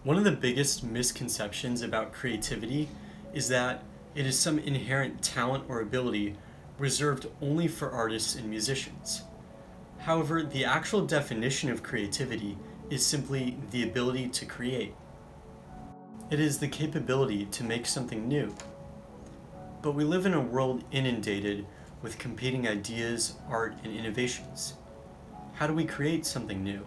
One of the biggest misconceptions about creativity is that it is some inherent talent or ability reserved only for artists and musicians. However, the actual definition of creativity is simply the ability to create. It is the capability to make something new. But we live in a world inundated with competing ideas, art, and innovations. How do we create something new?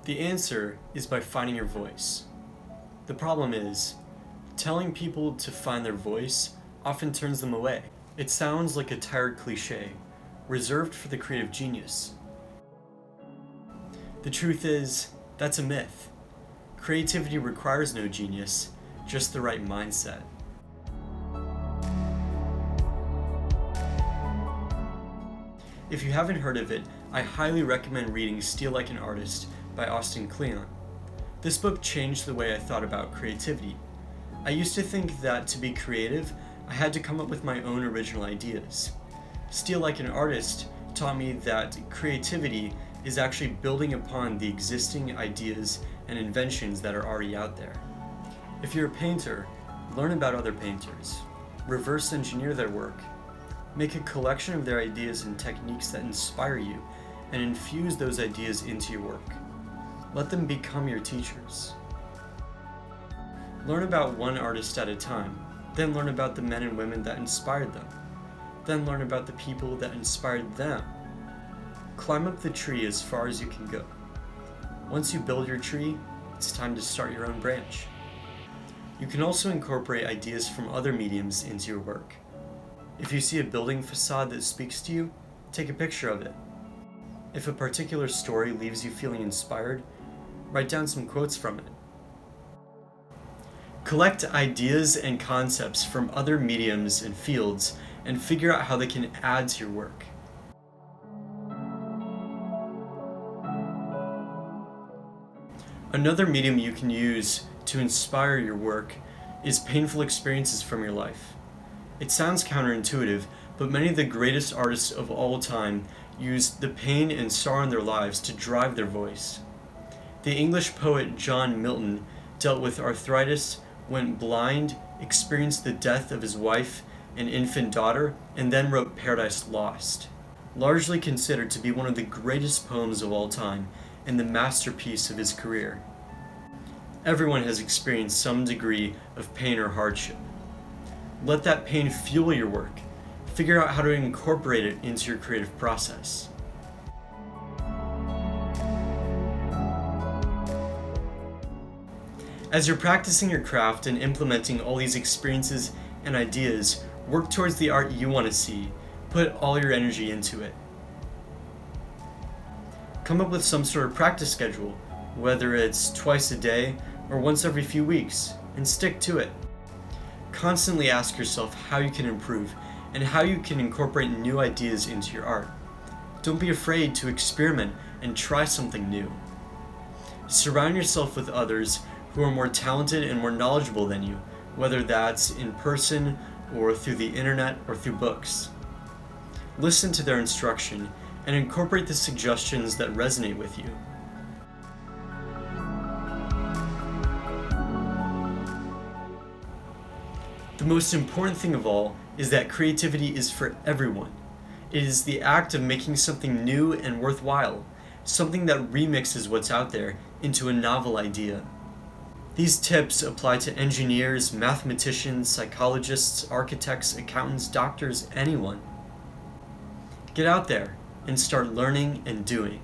The answer is by finding your voice. The problem is, telling people to find their voice often turns them away. It sounds like a tired cliche, reserved for the creative genius. The truth is, that's a myth. Creativity requires no genius, just the right mindset. If you haven't heard of it, I highly recommend reading Steal Like an Artist by Kleon. This book changed the way I thought about creativity. I used to think that to be creative, I had to come up with my own original ideas. Steal Like an Artist taught me that creativity is actually building upon the existing ideas and inventions that are already out there. If you're a painter, learn about other painters, reverse engineer their work, make a collection of their ideas and techniques that inspire you, and infuse those ideas into your work. Let them become your teachers. Learn about one artist at a time, then learn about the men and women that inspired them. Then learn about the people that inspired them. Climb up the tree as far as you can go. Once you build your tree, it's time to start your own branch. You can also incorporate ideas from other mediums into your work. If you see a building facade that speaks to you, take a picture of it. If a particular story leaves you feeling inspired, write down some quotes from it. Collect ideas and concepts from other mediums and fields and figure out how they can add to your work. Another medium you can use to inspire your work is painful experiences from your life. It sounds counterintuitive, but many of the greatest artists of all time used the pain and sorrow in their lives to drive their voice. The English poet John Milton dealt with arthritis, went blind, experienced the death of his wife and infant daughter, and then wrote Paradise Lost. Largely considered to be one of the greatest poems of all time and the masterpiece of his career. Everyone has experienced some degree of pain or hardship. Let that pain fuel your work. Figure out how to incorporate it into your creative process. As you're practicing your craft and implementing all these experiences and ideas, work towards the art you want to see. Put all your energy into it. Come up with some sort of practice schedule, whether it's twice a day or once every few weeks, and stick to it. Constantly ask yourself how you can improve and how you can incorporate new ideas into your art. Don't be afraid to experiment and try something new. Surround yourself with others who are more talented and more knowledgeable than you, whether that's in person or through the internet or through books. Listen to their instruction and incorporate the suggestions that resonate with you. The most important thing of all is that creativity is for everyone. It is the act of making something new and worthwhile, something that remixes what's out there into a novel idea. These tips apply to engineers, mathematicians, psychologists, architects, accountants, doctors, anyone. Get out there and start learning and doing.